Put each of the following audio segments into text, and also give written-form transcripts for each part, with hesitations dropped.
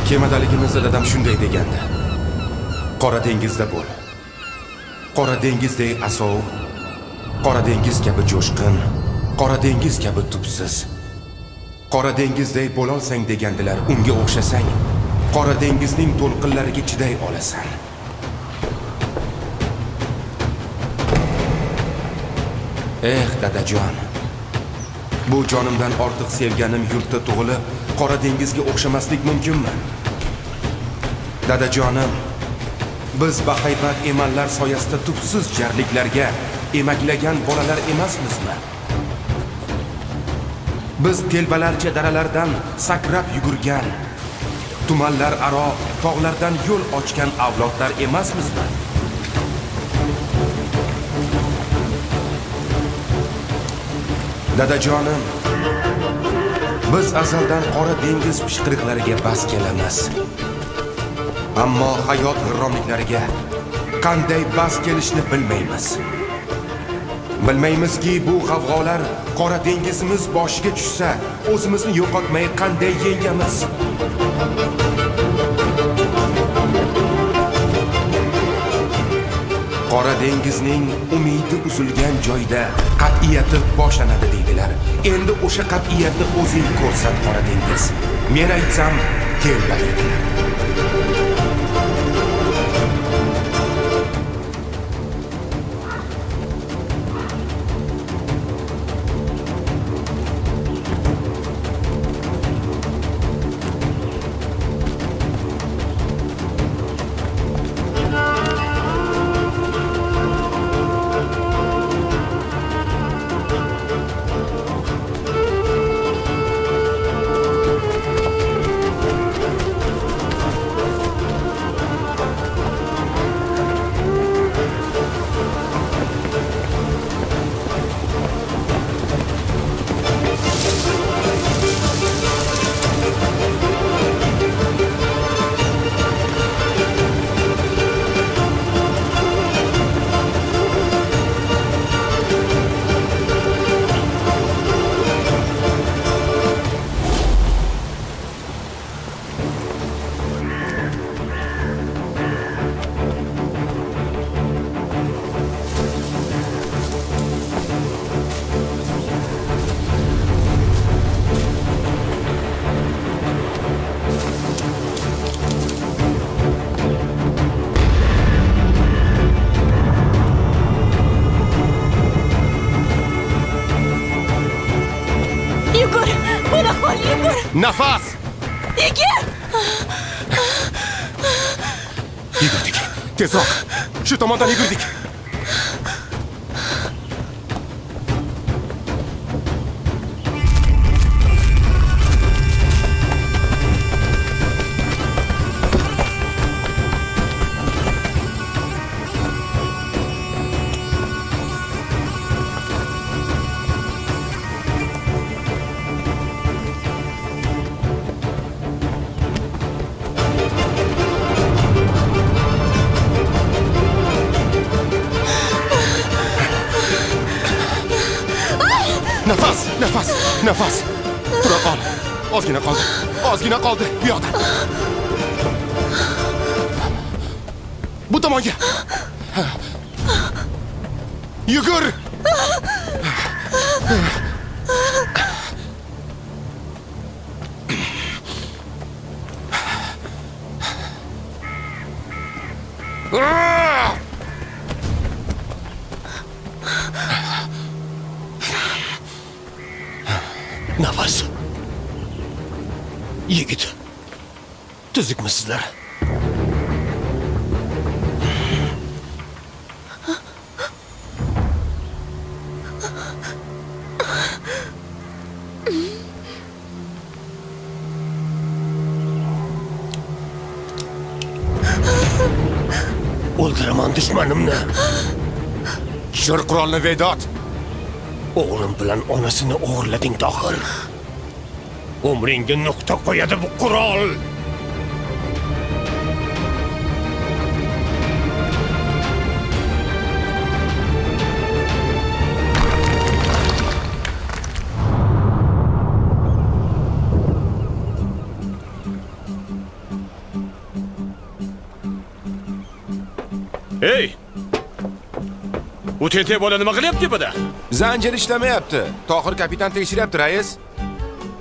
Kemadaligimizda dadam shunday degandi. Qora dengizda bo'l. Qora dengizdek asov, qora dengiz kabi jo'shqin, qora dengiz kabi tubsiz. Qora dengizdek bo'lolsang degandilar, unga o'xshasang, qora dengizning to'lqinlariga chiday olasan. Dadajon. Bu jonimdan ortiq sevganim yurtda tug'ilib, qora dengizga o'xshamaslik mumkinmi? Dadajonim, biz bahaybat emanlar soyasida tubsiz jarliklarga emaklagan bolalar emasmizmi? Biz telbalarcha daralardan sakrab yugurgan, tumanlar aro tog'lardan yo'l ochgan avlodlar emasmizmi? Dadajonim, biz azaldan qora dengiz pishqiriqlariga bas kelamiz. Ammo hayot g'irromliklariga qanday bas kelishni bilmaymiz. Bilmaymizki, bu g'avg'olar qora dengizimiz boshiga tushsa, o'zimizni yo'qotmay qanday yengamiz? Qora dengizning umidi uzilgan joyda qat'iyati boshlanadi deydilar. Endi o'sha qat'iyatni o'zing ko'rsat qora dengiz. Men aytsam, telba deydilar. Nafas! Yigir! Yugurdik. Tezroq. Shu tomondan yugurdik. Nafas. Tura qol. Ozgina qoldi. Bu yoqda. Bu tomonga. Yugur. Nafas. Yigit. Tuzukmisizlar? O'ldiraman dushmanimni. Tushir qurolni Vedot. O'g'lim bilan onasini o'g'irlading Tohir. Umringga nuqta qo'yadi bu qurol. Hey! U tentak bola nima qilyapti buda? Zanjir ishlamayapti. Tohir kapitan tekshiryapti, rais.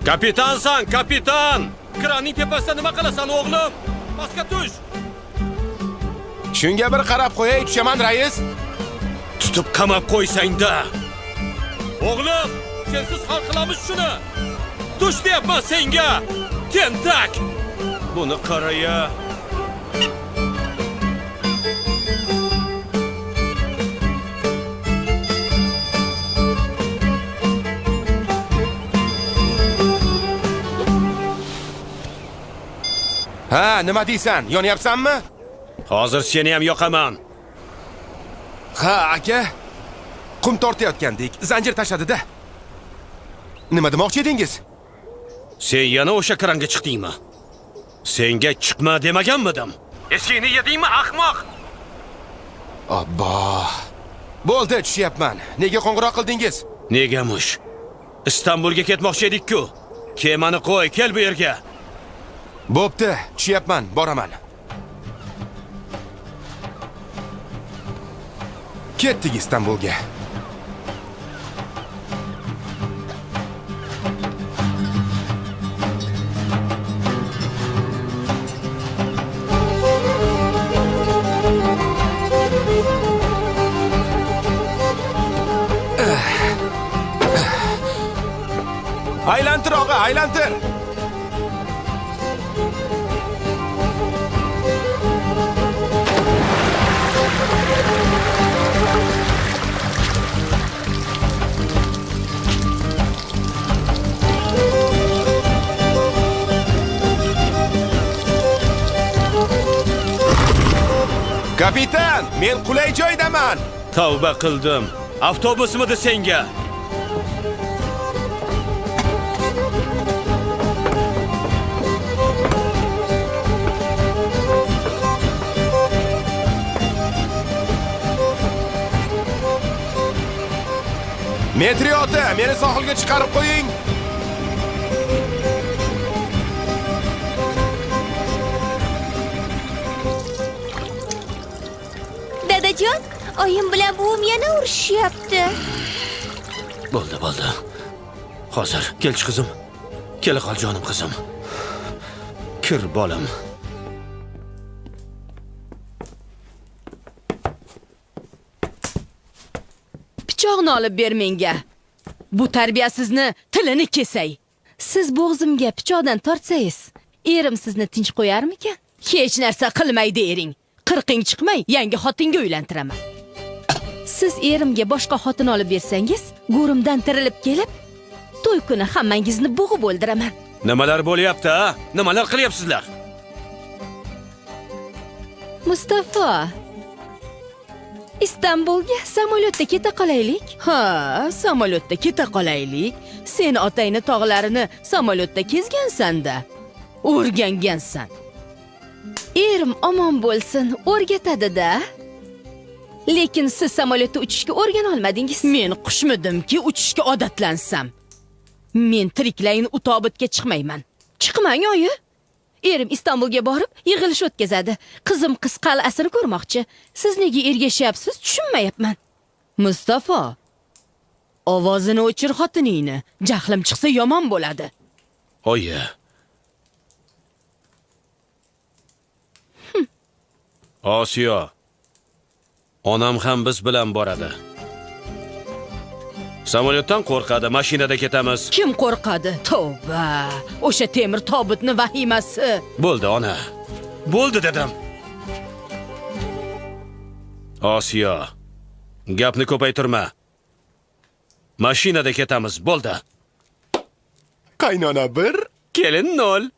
Kapitansan, kapitan! Kranning tepasida nima qilasan, o'g'lim? Pastga tush! Shunga bir qarab qo'yay, tushaman, rais. Tutib qamab qo'ysang-da. O'g'lim, sensiz hal qilamiz shuni. Tush deyapman senga. Tentak. Buni qara-ya. Ha, nima deysan? Yonyapsanmi? Hozir seni ham yoqaman. Ha, aka. Qum tortayotgandik, zanjir tashladi-da. Nima demoqchi edingiz? Sen yana o'sha kranga chiqdingmi? Senga chiqma demaganmidim? Seni yedingmi, ahmoq? Abba. Bo'ldi, tushyapman. Nega qo'ng'iroq qildingiz? Negamush? Istanbulga ketmoqchi edik-ku. Kemani qo'y, kel bu yerga. Bo'pti, tushyapman, boraman. Ketdik Istanbulga. Aylantir og'a, aylantir. Kapitan, men qulay joydaman. Tavba qildim. Avtobusmidi senga? Metriyota, meni sohilga chiqarib qo'ying. Dadajon, oyim bilan buvim yana urushyapti. Bo'ldi, bo'ldi. Hozir kelchi qizim. Kela qol jonim qizim. Kir bolam. Pichoqni olib ber menga. Bu tarbiyasizni tilini kesay. Siz bo'g'zimga pichoqdan tortsangiz, erim sizni tinch qo'yarmikan? Hech narsa qilmaydi ering. Qirqing chiqmay, yangi xotinga uylantiraman. Siz erimga boshqa xotin olib bersangiz, go'rimdan tirilib kelib, to'y kuni hammangizni bo'g'ib o'ldiraman. Nimalar bo'lyapti, ha? Nimalar qilyapsizlar? Mustafa, Istanbulga samolyotda keta qolaylik. Ha, samolyotda keta qolaylik. Sen otangni tog'larini samolyotda kezgansan-da, o'rgangansan. Erim omon bo'lsin, o'rgatadi-da. Lekin siz samolyotda uchishga o'rgana olmadingiz. Men qushmidimki uchishga odatlansam. Men tiriklayin u tobutga chiqmayman. Chiqmang, oyi. Erim Istanbulga borib, yig'ilish o'tkazadi. Qizim qiz qal'asini ko'rmoqchi. Siz nega ergashyapsiz, tushunmayapman. Mustafa, ovozini o'chir xotiningni. Jahlim chiqsa yomon bo'ladi. Oyi. Osiyo. Onam ham biz bilan boradi. Samolyotdan qo'rqadi, mashinada ketamiz. Kim qo'rqadi? Tavba, o'sha temir tobutni vahimasi. Bo'ldi, ona. Bo'ldi dedim. Osiyo. Gapni ko'paytirma. Mashinada ketamiz, bo'ldi. Qaynona 1, Kelin 0.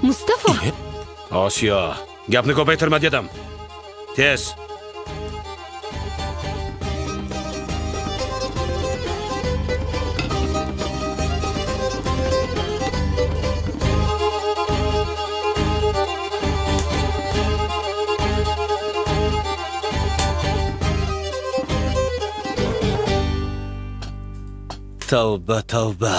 Mustafa, Osiyo, gapni ko'paytirma dedim. Tez. Tavba, tavba.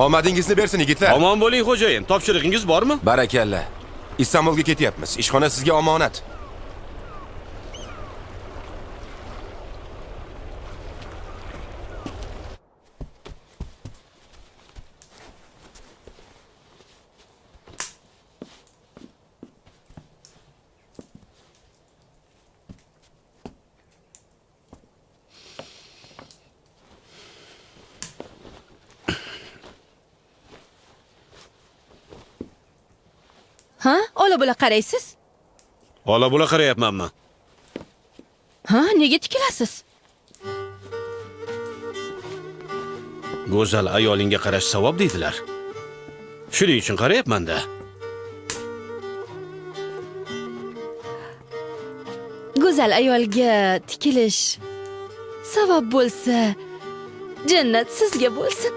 Omadingizni bersin yigitlar. Omon bo'ling xo'jayin. Topshirig'ingiz bormi? Barakalla. Istanbulga ketyapmiz. Ishxona sizga omonat. Ha? Ola-bula qaraysiz? Ola-bula qarayapmanmi? Ha, nega tikilasiz? Go'zal ayolingga qarash savob deydilar. Shuning uchun qarayapman-da. Go'zal ayolga tikilish savob bo'lsa, jannat sizga bo'lsin.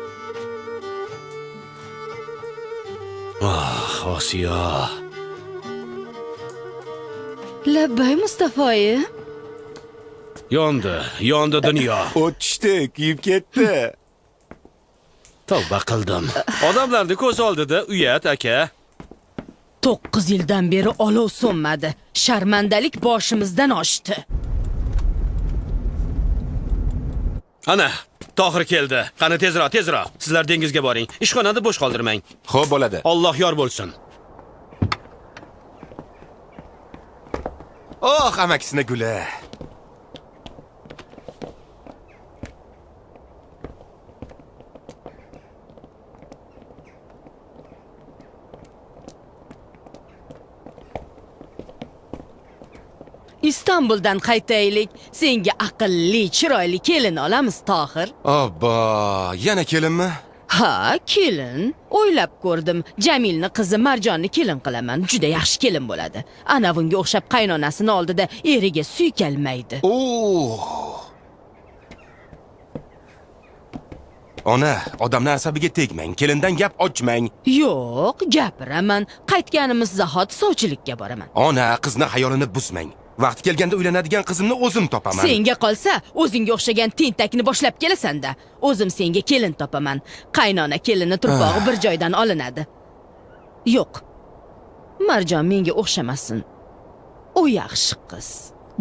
Osiyo. Labbay Mustafoyi. Yondi dunyo. O'tishdi, kuyib ketdi. Tavba qildim. Odamlarni ko'z oldida uyat aka. 9 yildan beri olov so'nmadi. Sharmandalik boshimizdan oshdi. Ana, Tohir keldi. Qani tezroq. Sizlar dengizga boring. Ishxonani bo'sh qoldirmang. Xo'p bo'ladi. Alloh yor bo'lsin. Oh, amakisini guli. Istanbuldan qaytaylik. Senga aqlli, chiroyli kelin olamiz, Tohir. Obbo, yana kelinmi? Ha, kelin. O'ylab ko'rdim. Jamilni qizi Marjonni kelin qilaman. Juda yaxshi kelin bo'ladi. Ana bunga o'xshab qaynonasini oldida eriga suykalmaydi. Ona, odamlar asabiga tegmang. Kelindan gap ochmang. Yo'q, gapiraman. Qaytganimiz zahot sovchilikka boraman. Ona, qizni xayolini buzmang. Vaqti kelganda uylanadigan qizimni o'zim topaman. Senga qolsa, o'zingga o'xshagan tentakni boshlab kelasan-da. O'zim senga kelin topaman. Qaynona kelini turpog'i bir joydan olinadi. Yo'q. Marjon menga o'xshamasin. U yaxshi qiz.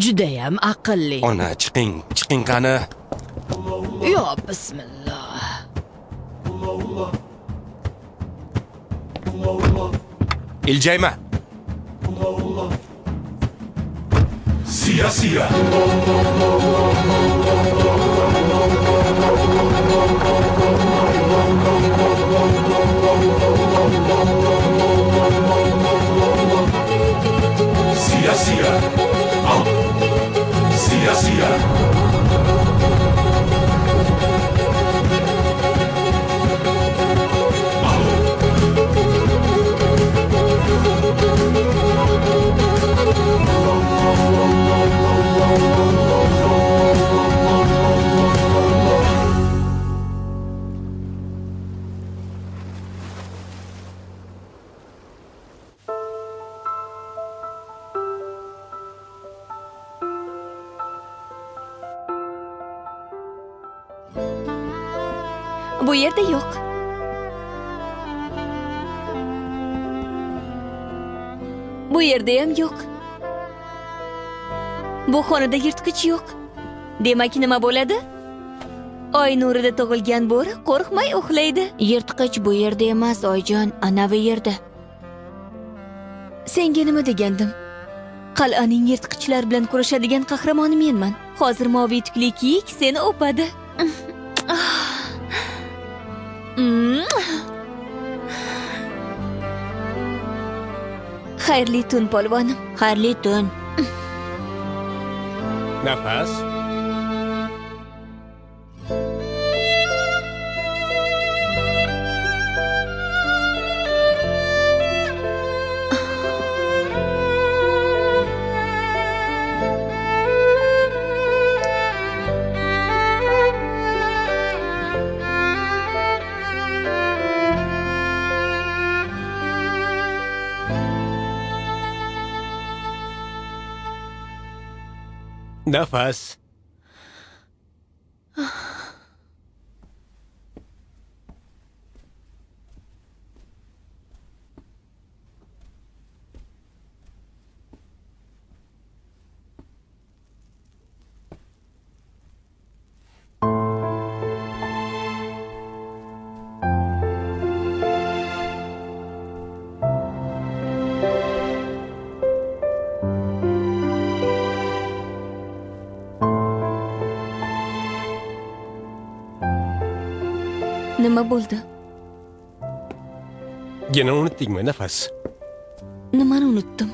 Juda ham aqlli. Ona, chiqing qani. Yo, bismillah. Iljayma. Siya. Siya. Al. Siya. Bu yerda yo'q. Bu yerda ham yo'q. Bu xonada yirtqich yo'q. Demak nima bo'ladi? Oy nurida tug'ilgan bo'ri qo'rqmay uxlaydi. Yirtqich bu yerda emas, Oyjon, ana bu yerda. Senga nima degandim? Qal'aning yirtqichlar bilan kurashadigan qahramoni menman. Hozir moviy tukli kiyik seni o'padi. Xayrli tun polvonim. Xayrli tun. Nafas. Nafas. Nima bo'ldi? Yana unutdingmi, Nafas? Nimani unutdim?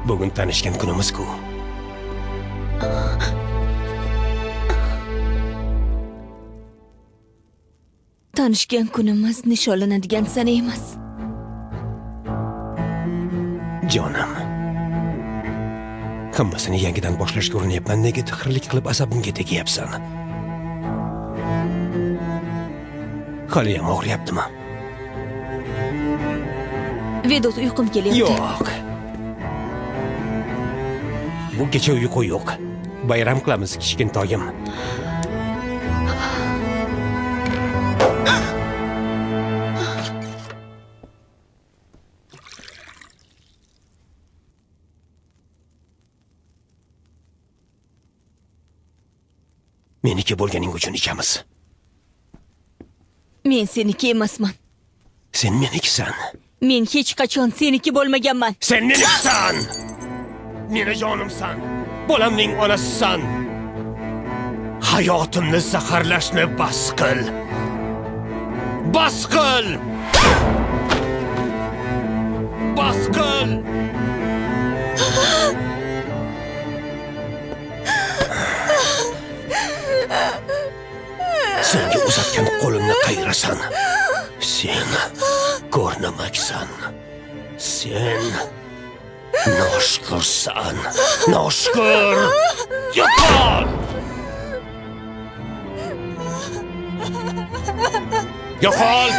Bugun tanishgan kunimiz-ku. Tanishgan kunimiz nishonlanadigan sana emas. Jonim. Hammasini yangidan boshlashga urinyapman. Nega tixirlik qilib asabimga tegyapsan? Haliyam og'riyaptimi? Vedot, uyqum kelyapti. Yo'q. Bu kecha uyqu yo'q. Bayram qilamiz, kichkintoyim. Meniki bo'lganing uchun ichamiz. Men seniki emasman. Sen menikisan. Men hech qachon seniki bo'lmaganman. Sen menikisan. Meni jonimsan. Bolamning onasisan. Hayotimni zaharlashni bas qil. Bas qil. Bas qil. Senga uzatgan qo'limni qayrasan. Sen ko'rnamaksan. Sen noshkursan. Noshkur. Yo'qol. Yo'qol.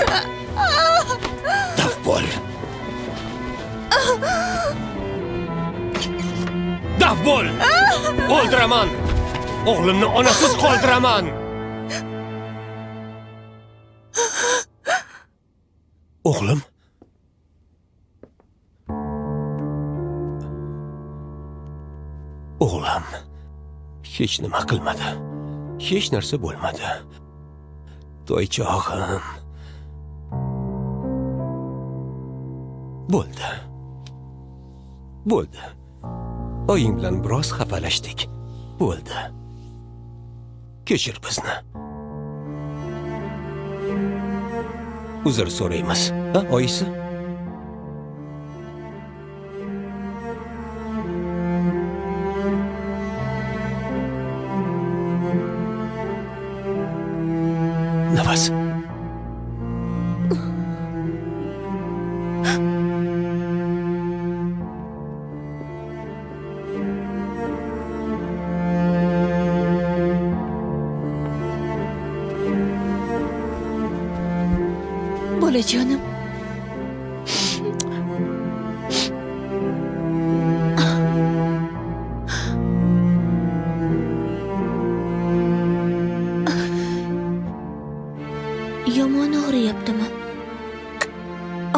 Daf bo'l. Daf bo'l. O'ldiraman. O'g'limni onasiz qoldiraman. O'g'lim? O'g'lim hech nima qilmadi. Hech narsa bo'lmadi. To'ychog'im. Bo'ldi. Bo'ldi. Oying bilan biroz xafalashdik. Bo'ldi. Kechir bizni. Uzr so'raymiz. Ha, oyisi? Nafas. Bolajonim. Yomon og'riyaptimi?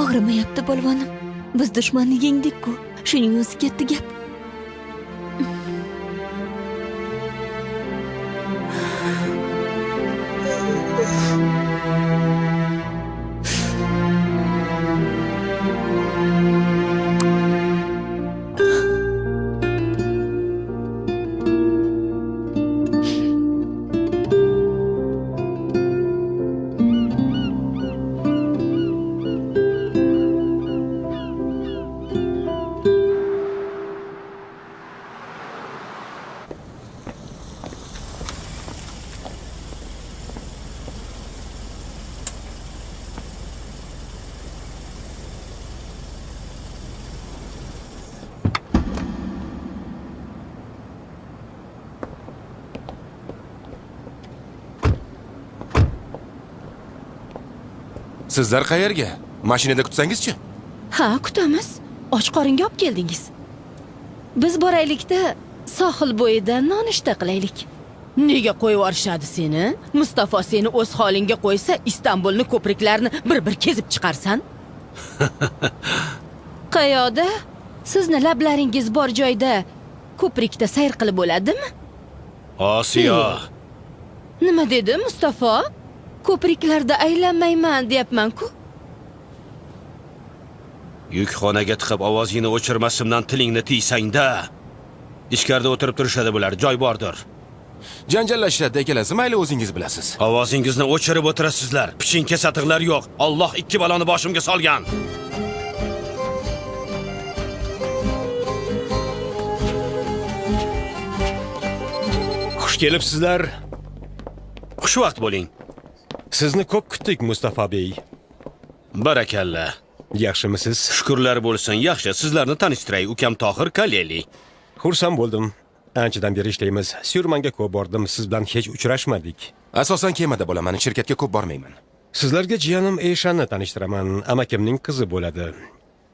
Og'rimayapti polvonim. Biz dushmanni yengdik-ku. Shuning o'zi katta gap. Sizlar qayerga? Mashinada kutsangizchi? Ha, kutamiz. Och qoringa olib keldingiz. Biz boraylikda sohil bo'yida nonushta qilaylik. Nega qo'yib yuborishadi seni? Mustafo seni o'z holingga qo'ysa, Istanbulni ko'priklarini bir-bir kezib chiqarsan. Qayoqda? Sizni lablaringiz bor joyda ko'prikda sayr qilib bo'ladimi? Osiyo. Nima dedi Mustafo? Ko'priklarda aylanmayman deyapman-ku. Yukxonaga tiqib ovozingni o'chirmasimdan tilingni tiysang-da. Ichkarida o'tirib turishadi bular, joy bordir. Janjallashishadi ikkalasi, mayli o'zingiz bilasiz. Ovozingizni o'chirib o'tirasizlar. Pichinka satiqlar yo'q. Alloh ikki baloni boshimga solgan. Xush kelibsizlar. Xushvaqt bo'ling. Sizni ko'p kutdik, Mustafa bey. Barakalla. Yaxshimisiz? Shukrlar bo'lsin. Yaxshi, sizlarni tanishtiray. Ukam Tohir Kaleli. Xursand bo'ldim. Anchadan beri ishlaymiz. Syurmanga ko'p bordim, siz bilan hech uchrashmadik. Asosan kemada bo'laman, shirkatga ko'p bormayman. Sizlarga jiyanim Eyshanni tanishtiraman. Amakimning qizi bo'ladi.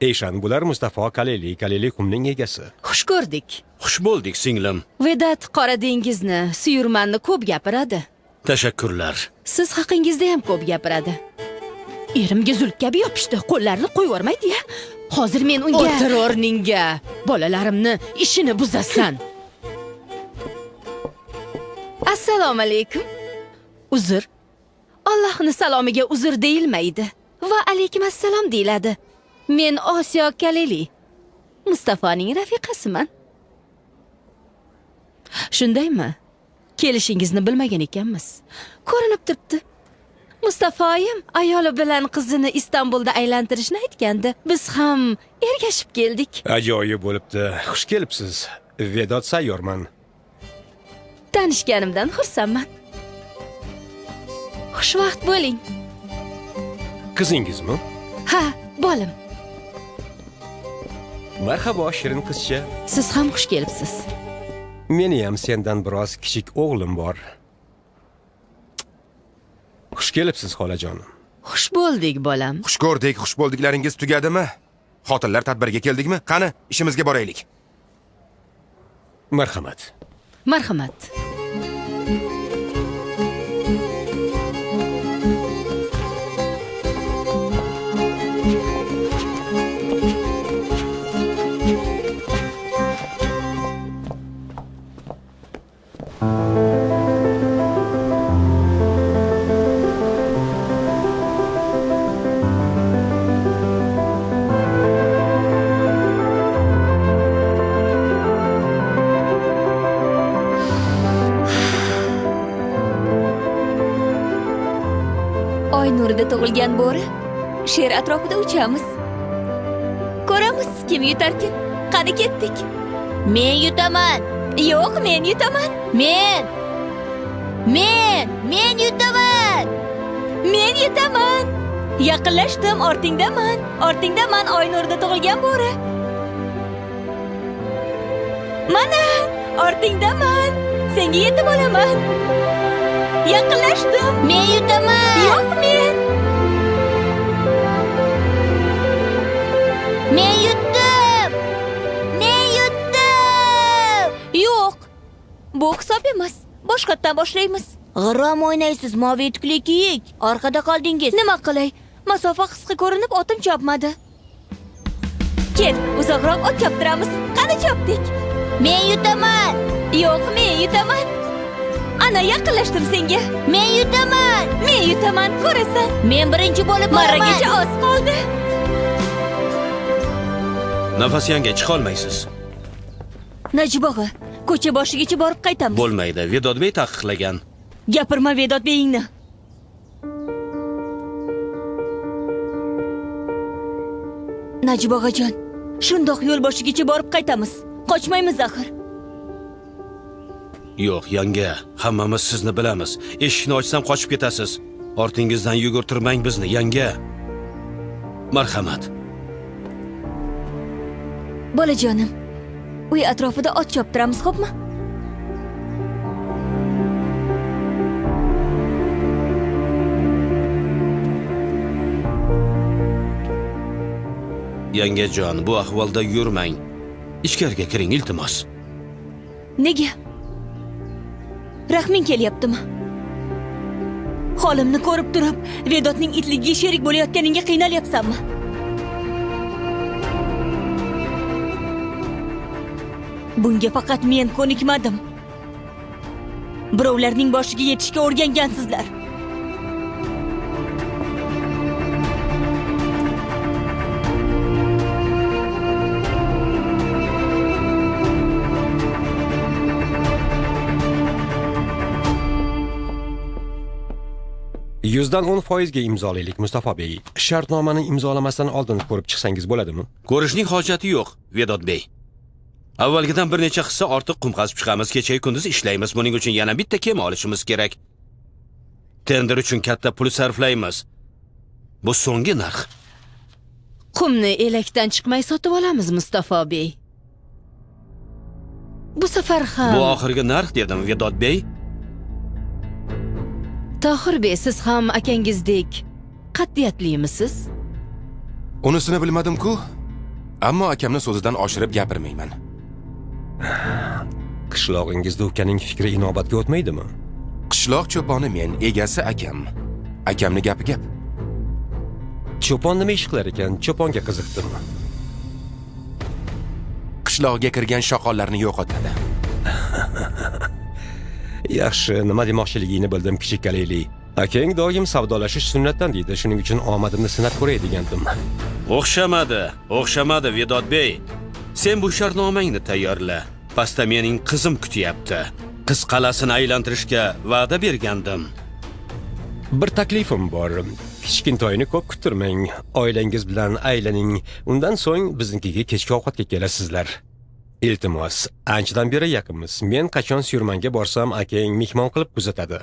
Eyshan bular Mustafa Kaleli qumning egasi. Xush ko'rdik. Xush bo'ldik, singlim. Vedat Qora dengizni, Suyurmanni ko'p gapiradi. Tashakkurlar. Siz haqingizda ham ko'p gapiradi. Erimga zulk kabi yopishdi, qo'llarini qo'yvormaydi-ya. Hozir men unga o'tir o'rningga. Bolalarimni ishini buzasan. Assalomu alaykum. Uzr. Allohning salomiga uzr deyilmaydi. Va alaykum assalom deyiladi. Men Osiyo Kaleli. Mustafoning rafiqasiman. Shundaymi? Kelishingizni bilmagan ekanmiz. Ko'rinib turibdi. Mustafoyim ayoli bilan qizini Istanbulda aylantirishni aytgandi. Biz ham ergashib keldik. Ajoyib bo'libdi. Xush kelibsiz. Vedod sayyorman. Tanishganimdan xursandman. Xushvaqt bo'ling. Qizingizmi? Ha, bolam. Marhabo, shirin qizcha. Siz ham xush kelibsiz. Meni ham sendan biroz kichik o'g'lim bor. Xush kelibsiz, xolajonim. Xush bo'ldik, bolam. Xush ko'rdik, xush bo'ldiklaringiz tugadimi? Xotinlar tadbirga keldikmi? Qani, ishimizga boraylik. Marhamat. Marhamat. Oy nurida tug'ilgan bo'ri. Sher atrofida uchamiz. Ko'ramiz kim yutarkin. Qani ketdik. Men yutaman. Yo'q, men yutaman. Men yutaman. Men yutaman. Yaqinlashdim, ortingdaman. Ortingdaman, oy nurida tug'ilgan bo'ri. Mana, ortingdaman. Senga yetib olaman. Yaqinlashdim. Men yutaman. Yo'q, men yutdim. Yo'q. Bu hisob emas. Boshqatdan boshlaymiz. G'irrom o'ynaysiz, moviy etikli kiyik. Orqada qoldingiz. Nima qilay? Masofa qisqa ko'rinib otim chopmadi. Kel, uzoqroq ot choptiramiz. Qani chopdik? Men yutaman. Yo'q, men yutaman. Ana yaqinlashdim senga. Men yutaman, ko'rasan. Men birinchi bo'lib boraman. Marragacha oz qoldi. Nafas yanga chiqa olmaysiz. Najib og'a, ko'cha boshigacha borib qaytamiz. Bo'lmaydi, Vedodbey taqiqlagan. Gapirma Vedodbeyingni. Najib og'ajon, shundoq yo'l boshigacha borib qaytamiz. Qochmaymiz axir. Yo'q, yanga, hammamiz sizni bilamiz. Eshikni ochsam qochib ketasiz. Ortingizdan yugurtirmang bizni, yanga. Marhamat. Bolajonim, uy atrofida ot choptiramiz, xo'pmi? Yangajon, bu ahvolda yurmang. Ichkariga kiring, iltimos. Nega? Rahming kelyaptimi? Holimni ko'rib turib, Vedodning itligiga sherik bo'layotganingga qiynalyapsanmi? Bunga faqat men ko'nikmadim. Birovlarning boshiga yetishga o'rgangansizlar. %10% ga imzolaylik Mustafa Bey. Shartnomani imzolamasdan oldin ko'rib chiqsangiz bo'ladimi? Ko'rishning hojati yo'q, Vedod Bey. Avvalgidan bir necha hissa ortiq qum qazib chiqamiz, kecha kunduz ishlaymiz. Buning uchun yana bitta kema olishimiz kerak. Tender uchun katta pul sarflaymiz. Bu so'nggi narx. Qumni elakdan chiqmay sotib olamiz Mustafa Bey. Bu safar ham Bu oxirgi narx dedim, Vedod Bey. Tohir Bey, siz ham akangizdek qat'iyatlimisiz? Unisini bilmadim-ku, ammo akamni so'zidan oshirib gapirmayman. Qishlog'ingizda ukaning fikri inobatga o'tmaydimi? Qishloq cho'poni men, egasi akam. Akamni gapi gap. Cho'pon nima ish qilar ekan? Cho'ponga qiziqdim. Qishloqga kirgan shoqollarni yo'qotadi. Yaxshi, nima demoqchiligingni bildim, kichik Kaleli. Akang doim savdolashish sunnatdan deydi. Shuning uchun omadimni sinab ko'ray degandim. O'xshamadi Vedod Bey. Sen bu shartnomangni tayyorla. Pastda mening qizim kutyapti. Qiz qalasini aylantirishga va'da bergandim. Bir taklifim bor. Kichkintoyni ko'p kuttirmang. Oilangiz bilan aylaning. Undan so'ng biznikiga kechki ovqatga kelasizlar. Iltimos, anchadan beri yaqinmiz. Men qachon Syurmanga borsam, akang mehmon qilib kuzatadi.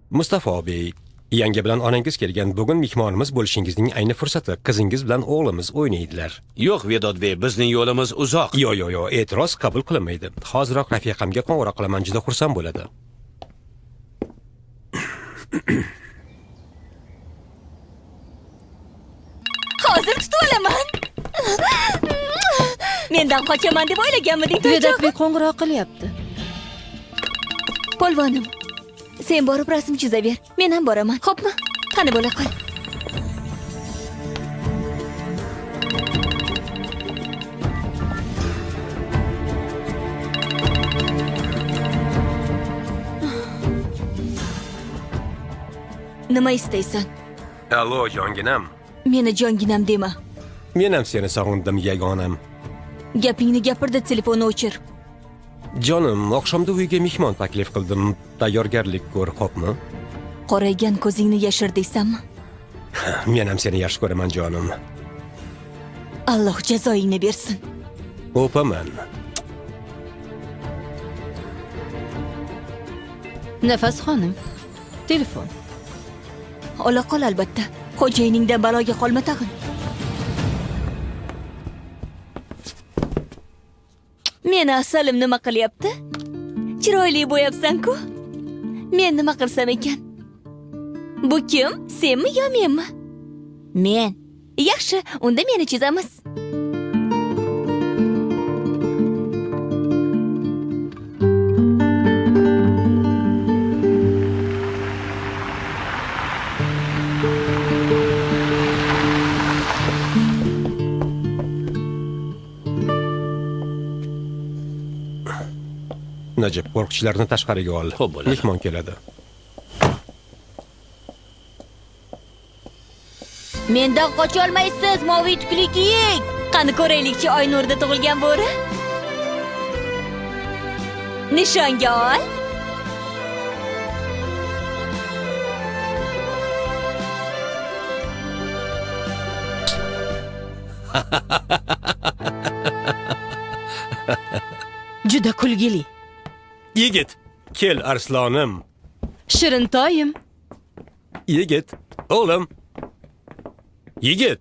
Mustafa Bey, yangi bilan onangiz kelgan. Bugun mehmonimiz bo'lishingizning ayni fursati. Qizingiz bilan o'g'limiz o'ynaydilar. Yo'q, Vedod Bey, bizning yo'limiz uzoq. Yo'q, e'tiroz qabul qilinmaydi. Hoziroq rafiqamga qo'ng'iroq qilaman, juda xursand bo'ladi. Hozir tutib olaman. Mendan qochaman deb o'ylaganmiding, Vedod To'ychoq? Bey qo'ng'iroq qilyapti. Polvonim, sen borib rasm chizaver. Men ham boraman. Xo'pmi? Qani bo'la qol. Nima istaysan? Allo, jonginam. Meni jonginam dema. Men ham seni sog'indim, yagonam. Gapingni gapirdi, telefonni o'chir. Jonim, oqshomda uyga mehmon taklif qildim. Tayyorgarlik ko'r, xo'pmi? Qoraygan ko'zingni yashir deysanmi? Men ham seni yaxshi ko'raman, jonim. Alloh jazoingni bersin. O'paman. Nafas xonim, telefon. Ola qol albatta. Xo'jayiningdan baloga qolma tag'in. Meni asalim nima qilyapti? Chiroyli bo'yapsan-ku. Men nima qilsam ekan? Bu kim? Senmi yo menmi? Men. Yaxshi, unda meni chizamiz. Najib, qo'rqchilarni tashqariga ol. Xo'p, bo'ladi. Mehmon keladi. Mendan qocha olmaysiz, moviy tukli kiyik. Qani ko'raylikchi Oynurda tug'ilgan bo'ri. Nishonga ol. Juda kulgili. Yigit, kel arslonim. Shirintoyim. Yigit, o'g'lim. Yigit.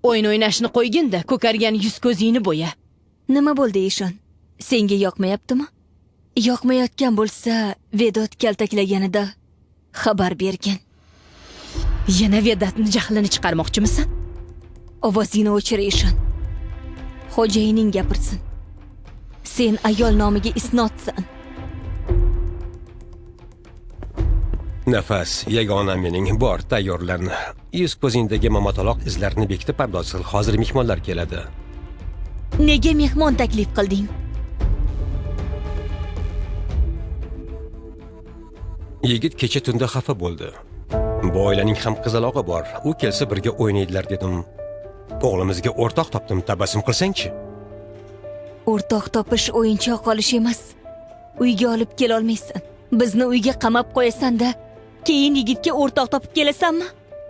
O'yin o'ynashni qo'yginda, ko'kargan yuz ko'zingni bo'ya. Nima bo'ldi Eshon? Senga yoqmayaptimi? Yoqmayotgan bo'lsa, Vedod kaltaklaganida xabar bergin. Yana Vedodni jahlini chiqarmoqchimisan? Ovozingni o'chir Eshon. Xo'jayining gapirsin. Sen ayol nomiga isnodsan. Nafas, yagona mening, bor, tayyorlan. Yuz ko'zingdagi mamataloq izlarini bekitib pardoz qil. Hozir mehmonlar keladi. Nega mehmon taklif qilding? Yigit kecha tunda xafa bo'ldi. Bu oilaning ham qizalog'i bor. U kelsa birga o'ynaydilar dedim. O'g'limizga o'rtoq topdim, tabassum qilsang-chi. O'rtoq topish o'yinchoq olish emas. Uyga olib kela olmaysan. Bizni uyga qamab qo'yasan-da, Keyin yigitga o'rtoq topib kelasanmi?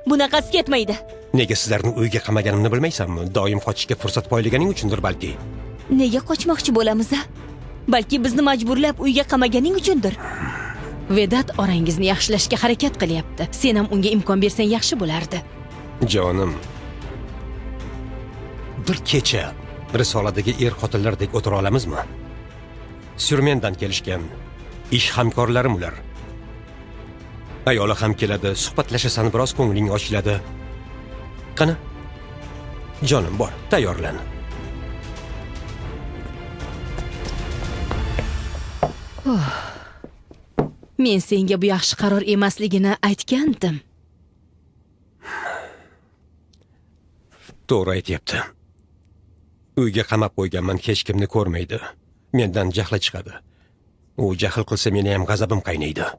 Bunaqasi ketmaydi. Nega sizlarni uyga qamaganimni bilmaysanmi? Doim qochishga fursat poylaganing uchundir balki. Nega qochmoqchi bo'lamiz a? Balki bizni majburlab uyga qamaganing uchundir. Vedat orangizni yaxshilashga harakat qilyapti. Sen ham unga imkon bersang yaxshi bo'lardi. Jonim. Bir kecha risoladagi er-xotinlardek o'tira olamizmi? Surmendan kelishgan ish hamkorlarim ular. Ayoli ham keladi, suhbatlashasan, biroz ko'ngling ochiladi. Qani? Jonim bor, tayyorlan. Men senga bu yaxshi qaror emasligini aytgandim. To'g'ri aytyapti. Uyga qamab qo'yganman, hech kimni ko'rmaydi. Mendan jahli chiqadi. U jahl qilsa meni ham g'azabim qaynaydi.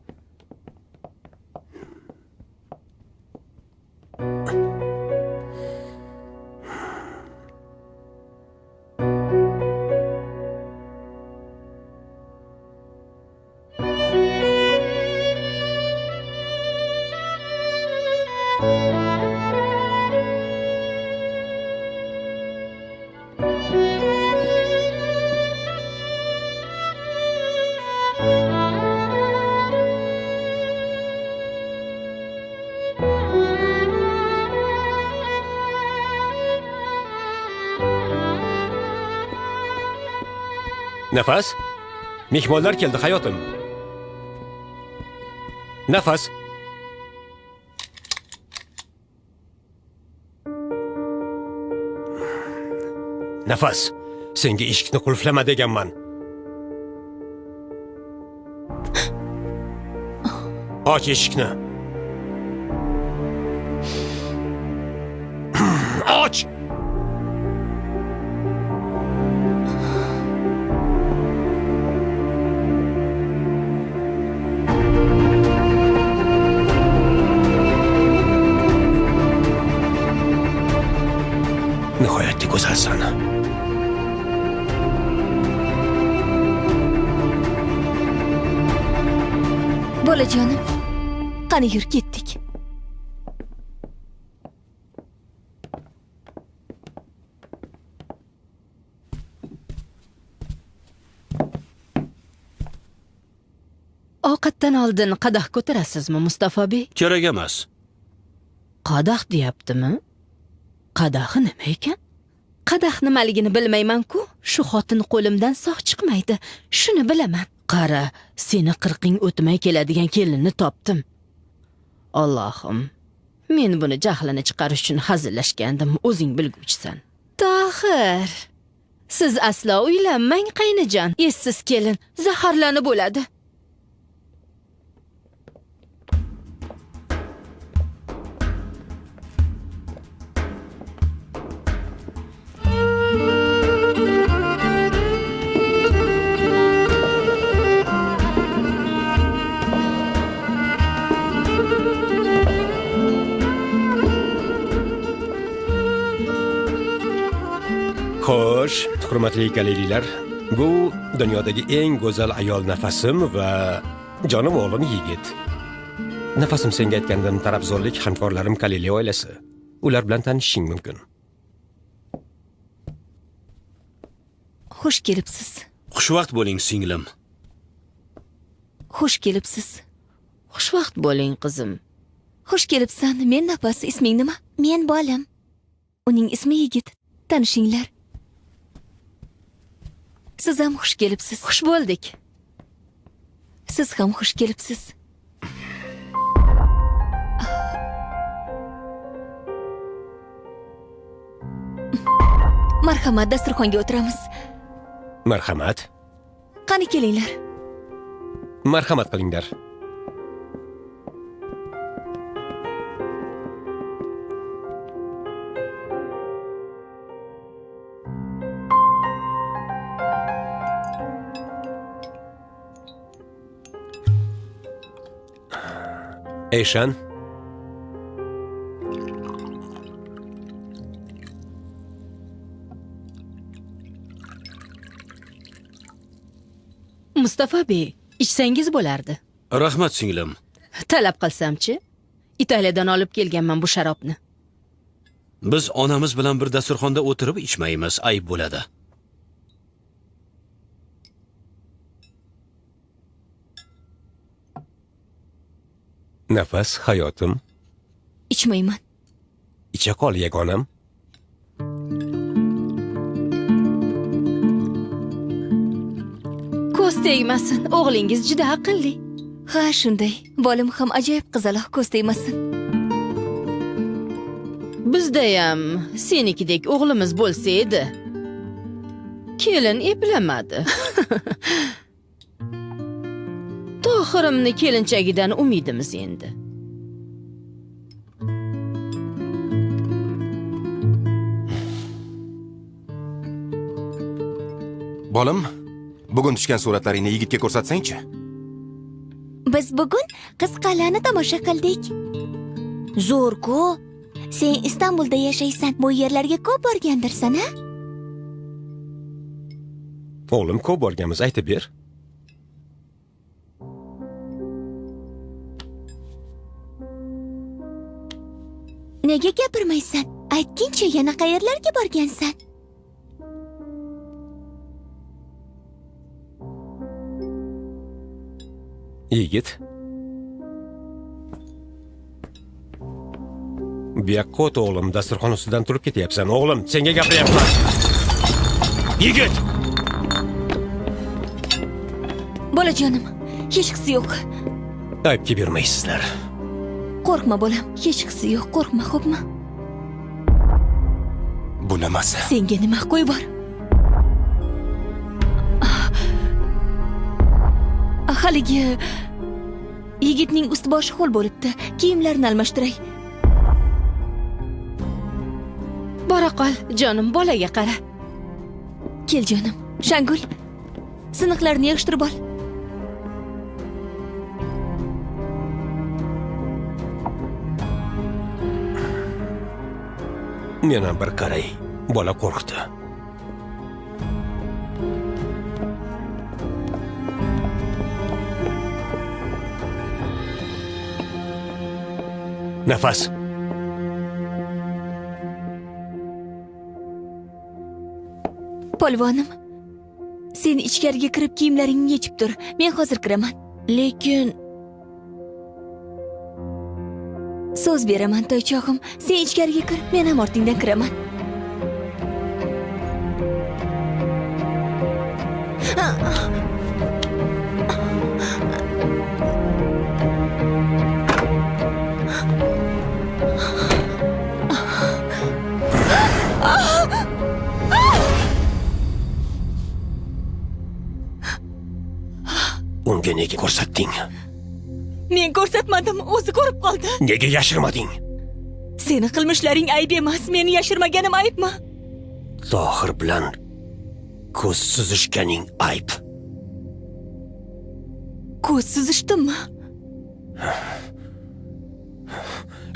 Nafas? Mehmonlar keldi hayotim. Nafas. Nafas, senga eshikni qulflama deganman. Och eshikni. Och! Nihoyatda go'zalsan. Bolajonim, qani yur ketdik. Ovqatdan oldin qadah ko'tarasizmi, Mustafa bey? Kerak emas. Qadah deyaptimi? Qadahi nima ekan? Qadah nimaligini bilmayman-ku. Shu xotin qo'limdan sog' chiqmaydi. Shuni bilaman. Qara, seni 40 o'tmay keladigan kelinni topdim. Allohim, men buni jahlini chiqarish uchun hazillashgandim, o'zing bilguvchisan. Tohir, siz aslo uylanmang qaynijon. Essiz kelin zaharlanib bo'ladi. Xo'sh, hurmatli galeriyalar, bu dunyodagi eng go'zal ayol Nafasim va jonim o'g'lim yigit. Nafasim senga aytgandim, tarafzorlik hamkorlarim Kalili oilasi. Ular bilan tanishishing mumkin. Xush kelibsiz. Xushvaqt bo'ling, singlim. Xush kelibsiz. Xushvaqt bo'ling, qizim. Xush kelibsan. Men Nafas, isming nima? Men Bolam. Uning ismi Yigit. Tanishinglar. Siz ham xush kelibsiz. Xush bo'ldik. Siz ham xush kelibsiz. Marhamat, dasturxonga o'tiramiz. Marhamat. Qani kelinglar. Marhamat qilinglar. Eyshan. Mustafa bey, ichsangiz bo'lardi. Rahmat, singlim. Talab qilsamchi? Italiyadan olib kelganman bu sharobni. Biz onamiz bilan bir dasturxonda o'tirib ichmaymiz, ayb bo'ladi. Nafas, hayotim, Ichmayman. icha qol yagonam. Ko'z tegmasin, o'g'lingiz juda aqlli. Ha, shunday. Bolam ham ajoyib qizaloq, ko'z tegmasin. Bizdayam senikidek o'g'limiz bo'lsa edi. Kelin eplamadi. Tohirimni kelinchagidan umidimiz endi. Bolam, bugun tushgan suratlaringni yigitga ko'rsatsang-chi. Biz bugun qizqalani tomosha qildik. Zo'r-ku. Sen Istanbulda yashaysan. Bu yerlarga ko'p borgandirsan, ha? O'g'lim ko'p borganmiz, aytib ber. Nega gapirmaysan? Aytgincha, yana qayerlarga borgansan? Yigit. Bu yoqqa o't o'g'lim, dasturxon ustidan turib ketyapsan. O'g'lim, senga gapiryapman. Yigit! Bolajonim, hech qisi yo'q. Aybga bermaysizlar. Qo'rqma bolam, hech qisi yo'q, qo'rqma, xo'pmi? Bu nimasi? Senga nima qo'y bor? Haligi yigitning ust-boshi ho'l bo'libdi. Kiyimlarini almashtiray. Bora qol, jonim, bolaga qara. Kel jonim. Shangul, siniqlarni yig'ishtirib ol. Mena bir qaray. Bola qo'rqdi. Nafas. Polvonim, sen ichkariga kirib kiyimlaringni yechib tur. Men hozir kiraman. Lekin so'z beraman, toychog'im. Sen ichkariga kir, men ham ortingdan kiraman. Unga nega ko'rsatding? Men ko'rsatmadim, o'zi ko'rib qoldi. Nega yashirmading? Seni qilmishlaring ayb emas, meni yashirmaganim aybmi? Tohir bilan ko'z suzishganing ayb. Ko'z suzishdimmi?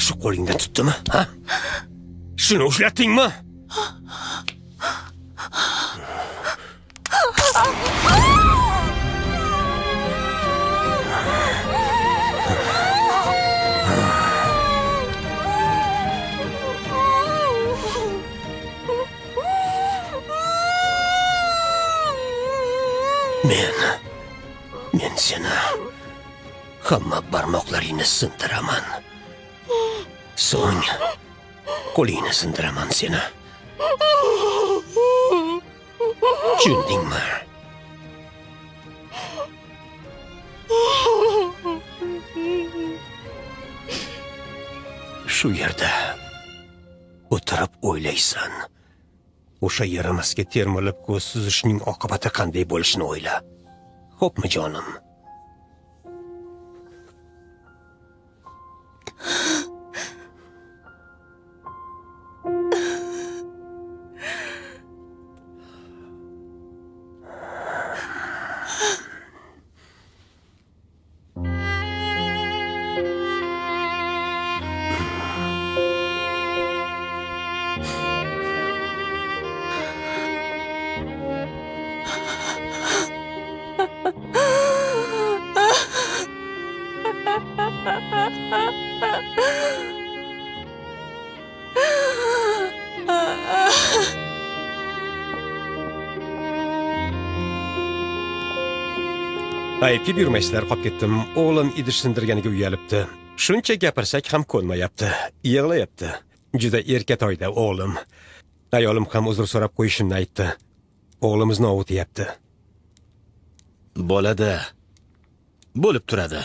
Shu qo'lingdan tutdimi, ha? Shuni ushlatdingmi? Men seni hamma barmoqlaringni sindiraman. So'ng qo'lingni sindiraman seni. Tushundingmi? Shu yerda o'tirib o'ylaysan. O'sha yaramasga termilib ko'z suzishning oqibati qanday bo'lishini o'yla. Xo'pmi jonim? Ayıpki buyurmaysizlar, qolib ketdim. O'g'lim idish sindirganiga uyalibdi. Shuncha gapirsak ham ko'nmayapti. Yig'layapti. Juda erkatoyda o'g'lim. Ayolim ham uzr so'rab qo'yishimni aytdi. O'g'limizni ovutyapti. Bo'ladi. Bo'lib turadi.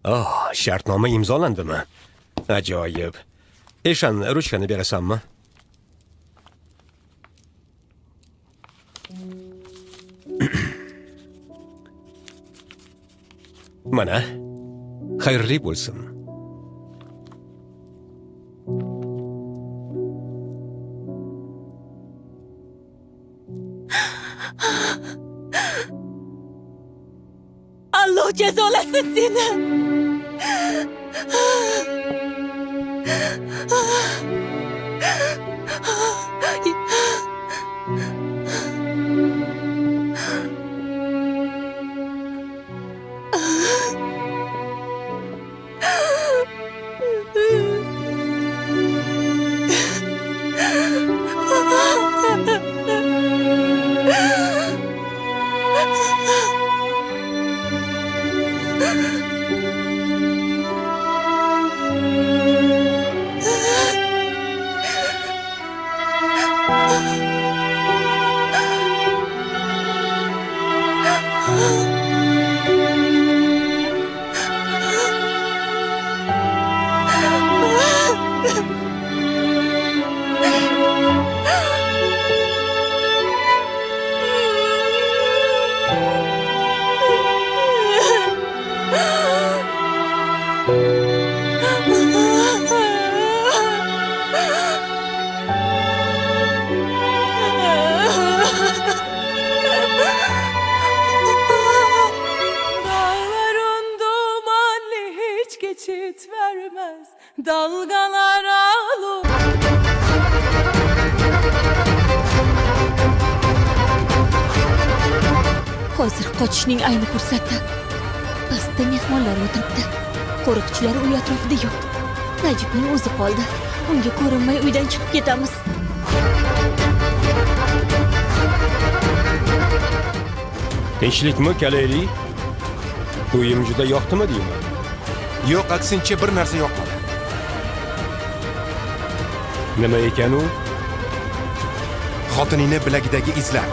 Oh, shartnoma imzolandimi? Ajoyib. Eshan, ruchkani berasanmi? Mana, xayrli bo'lsin. Alloh jazolasin seni. Dağların dumanlı hiç geçit vermez. Dalgalar ağlı. Hozir qochishning ayni fursati. Pastda mehmonlar o'tiribdi. Qo'riqchilar uy atrofida yo'q. Najibning o'zi qoldi. Unga ko'rinmay uydan chiqib ketamiz. Tinchlikmi, Kalayli? Uyim juda yoqdimi deyman? Yo'q, aksincha bir narsa yoqmadi. Nima ekan u? Xotiningni bilagidagi izlar.